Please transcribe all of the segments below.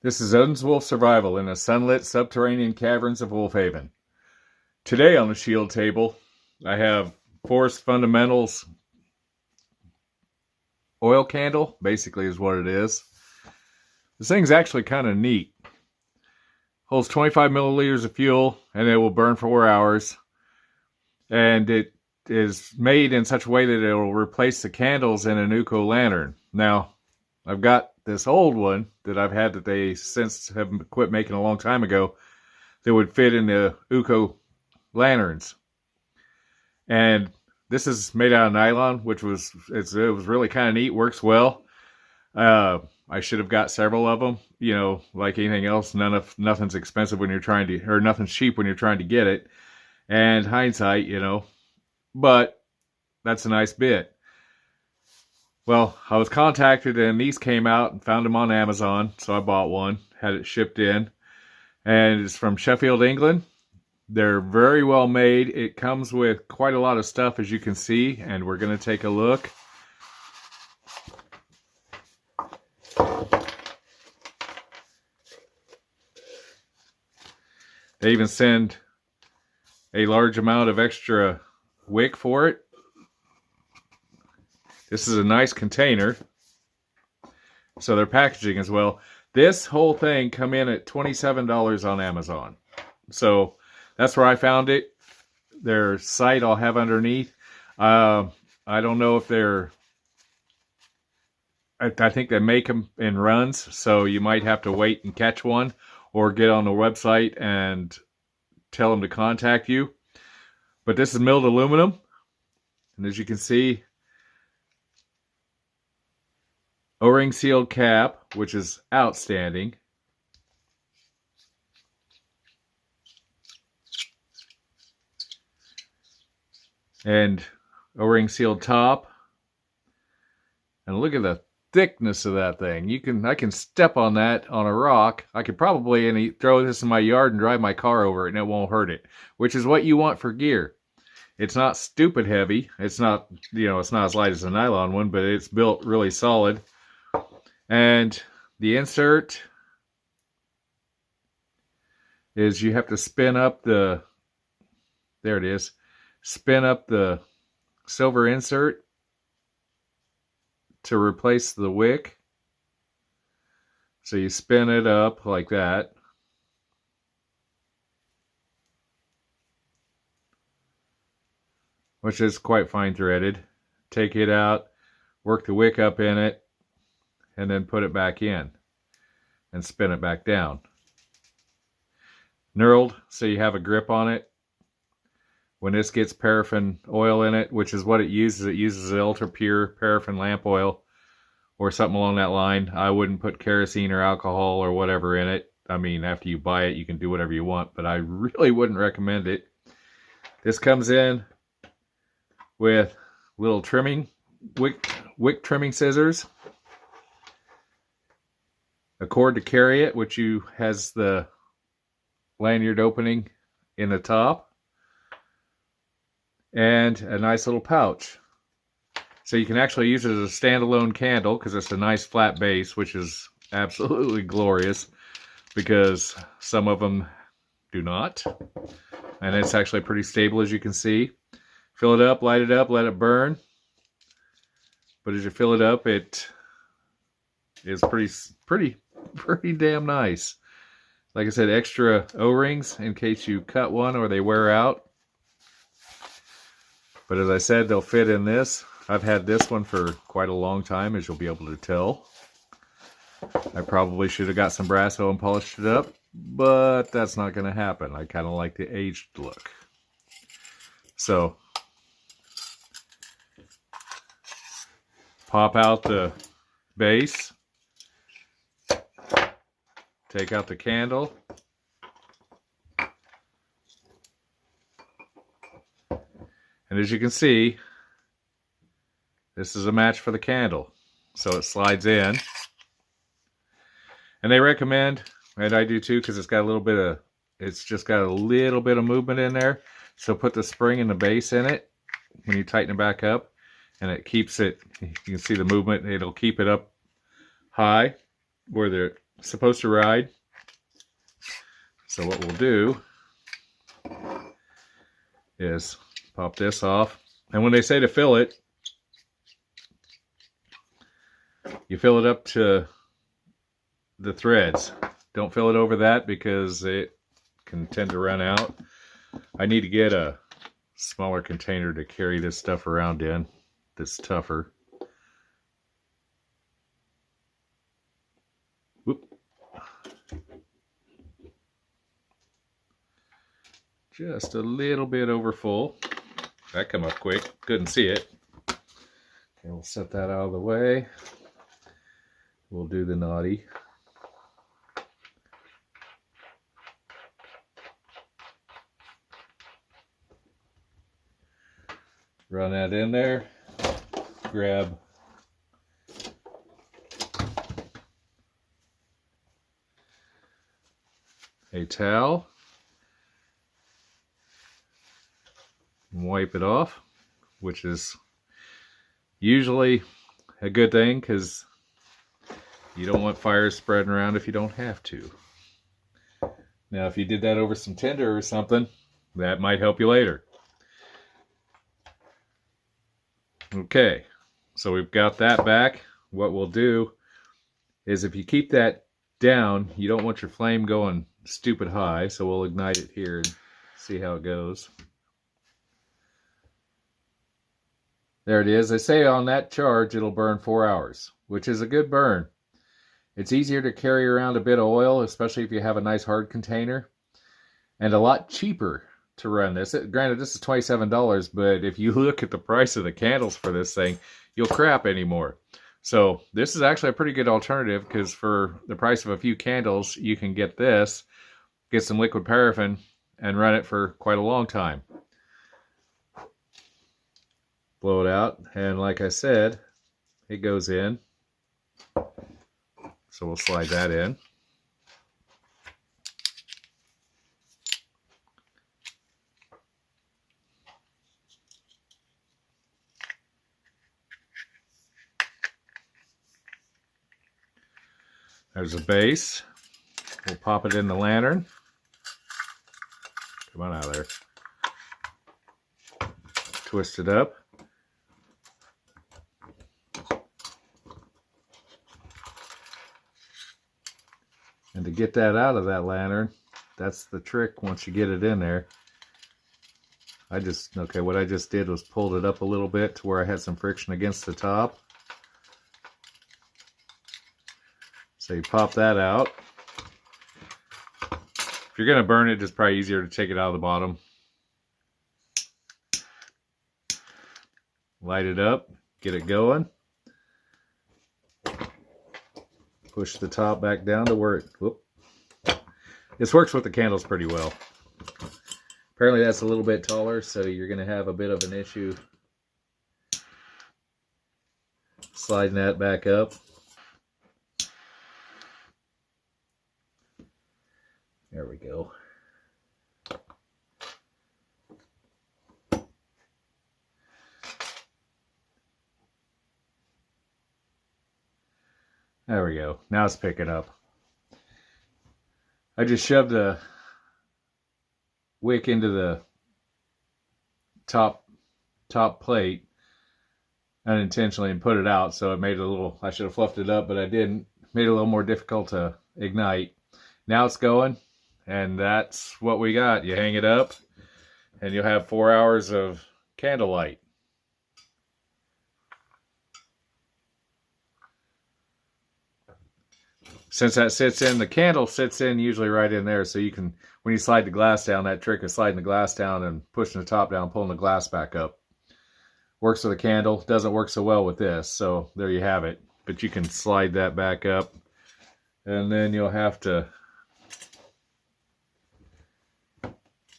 This is Odin's Wolf Survival in the sunlit subterranean caverns of Wolfhaven. Today on the shield table, I have Forrest Fundamentals oil candle, basically is what it is. This thing's actually kind of neat. Holds 25 milliliters of fuel and it will burn for 4 hours. And it is made in such a way that it will replace the candles in an UCO lantern. Now, I've got this old one that I've had that they since have quit making a long time ago that would fit in the UCO lanterns. And this is made out of nylon, which was it was really kind of neat. Works well. I should have got several of them. You know, like anything else, nothing's expensive when you're trying to, or nothing's cheap when you're trying to get it. And hindsight, you know, but that's a nice bit. Well, I was contacted and these came out and found them on Amazon, so I bought one, had it shipped in, and it's from Sheffield, England. They're very well made. It comes with quite a lot of stuff, as you can see, and we're going to take a look. They even send a large amount of extra wick for it. This is a nice container. So they're packaging as well. This whole thing come in at $27 on Amazon. So that's where I found it. Their site I'll have underneath. I don't know if they're... I think they make them in runs. So you might have to wait and catch one. Or get on the website and tell them to contact you. But this is milled aluminum. And as you can see... O-ring sealed cap, which is outstanding. And O-ring sealed top. And look at the thickness of that thing. I can step on that on a rock. I could probably throw this in my yard and drive my car over it and it won't hurt it, which is what you want for gear. It's not stupid heavy. It's not, you know, it's not as light as a nylon one, but it's built really solid. And the insert is you have to spin up the, there it is, spin up the silver insert to replace the wick. So you spin it up like that. Which is quite fine threaded. Take it out, work the wick up in it, and then put it back in and spin it back down. Knurled, so you have a grip on it. When this gets paraffin oil in it, which is what it uses ultra pure paraffin lamp oil or something along that line. I wouldn't put kerosene or alcohol or whatever in it. I mean, after you buy it, you can do whatever you want, but I really wouldn't recommend it. This comes in with little trimming, wick trimming scissors. A cord to carry it, which has the lanyard opening in the top. And a nice little pouch. So you can actually use it as a standalone candle because it's a nice flat base, which is absolutely glorious because some of them do not. And it's actually pretty stable, as you can see. Fill it up, light it up, let it burn. But as you fill it up, it is pretty damn nice. Like I said, extra O-rings in case you cut one or they wear out. But as I said, they'll fit in this. I've had this one for quite a long time, as you'll be able to tell. I probably should have got some Brasso and polished it up, but that's not going to happen. I kind of like the aged look. So, pop out the base. Take out the candle. And as you can see, this is a match for the candle. So it slides in. And they recommend, and I do too, because it's just got a little bit of movement in there. So put the spring and the base in it when you tighten it back up. And it keeps it, you can see the movement, it'll keep it up high where supposed to ride. So what we'll do is pop this off. And when they say to fill it, you fill it up to the threads. Don't fill it over that because it can tend to run out. I need to get a smaller container to carry this stuff around in that's tougher. Whoop. Just a little bit over full. That come up quick. Couldn't see it. Okay, we'll set that out of the way. We'll do the naughty. Run that in there. Grab a towel. Wipe it off, which is usually a good thing because you don't want fires spreading around if you don't have to. Now, if you did that over some tinder or something, that might help you later. Okay, so we've got that back. What we'll do is if you keep that down, you don't want your flame going stupid high, so we'll ignite it here and see how it goes. There it is. They say on that charge it'll burn 4 hours, which is a good burn. It's easier to carry around a bit of oil, especially if you have a nice hard container, and a lot cheaper to run this. Granted, this is $27, but if you look at the price of the candles for this thing, you'll crap anymore. So this is actually a pretty good alternative because for the price of a few candles, you can get this, get some liquid paraffin, and run it for quite a long time. Blow it out, and like I said, it goes in. So we'll slide that in. There's a base. We'll pop it in the lantern. Come on out of there. Twist it up. And to get that out of that lantern, that's the trick once you get it in there. What I just did was pulled it up a little bit to where I had some friction against the top. So you pop that out. If you're going to burn it, it's probably easier to take it out of the bottom. Light it up, get it going. Push the top back down to where it, whoop. This works with the candles pretty well. Apparently that's a little bit taller, so you're going to have a bit of an issue sliding that back up. There we go. There we go. Now it's picking up. I just shoved a wick into the top plate unintentionally and put it out, so it made it a little, I should have fluffed it up, but I didn't. Made it a little more difficult to ignite. Now it's going, and that's what we got. You hang it up, and you'll have 4 hours of candlelight. Since that sits in, the candle sits in usually right in there, so you can, when you slide the glass down, that trick of sliding the glass down and pushing the top down, pulling the glass back up. Works with a candle, doesn't work so well with this, so there you have it. But you can slide that back up, and then you'll have to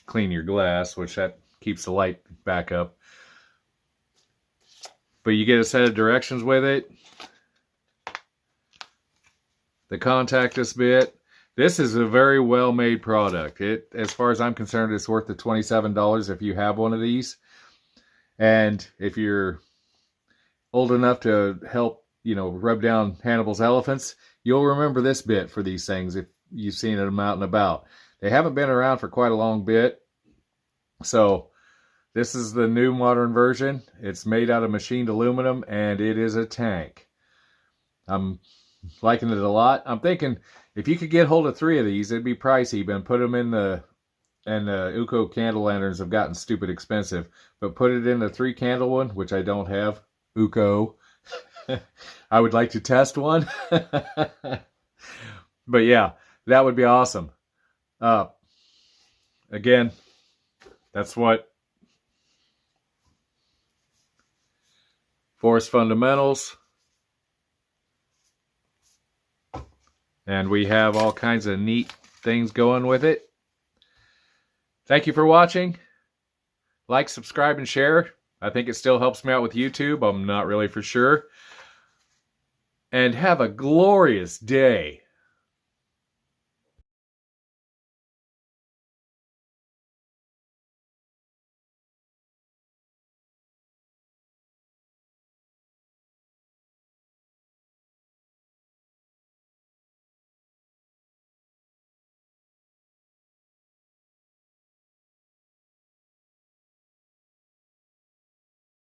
clean your glass, which that keeps the light back up. But you get a set of directions with it. The contact this bit. This is a very well made product. It, as far as I'm concerned, it's worth the $27 if you have one of these. And if you're old enough to help, rub down Hannibal's elephants, you'll remember this bit for these things if you've seen them out and about. They haven't been around for quite a long bit. So this is the new modern version. It's made out of machined aluminum, and it is a tank. I'm liking it a lot. I'm thinking if you could get hold of 3 of these, it'd be pricey, but put them in the, and the UCO candle lanterns have gotten stupid expensive, but put it in the 3 candle one, which I don't have, UCO. I would like to test one. But yeah, that would be awesome. Again, that's what Forrest Fundamentals. And we have all kinds of neat things going with it. Thank you for watching. Like, subscribe, and share. I think it still helps me out with YouTube. I'm not really for sure. And have a glorious day.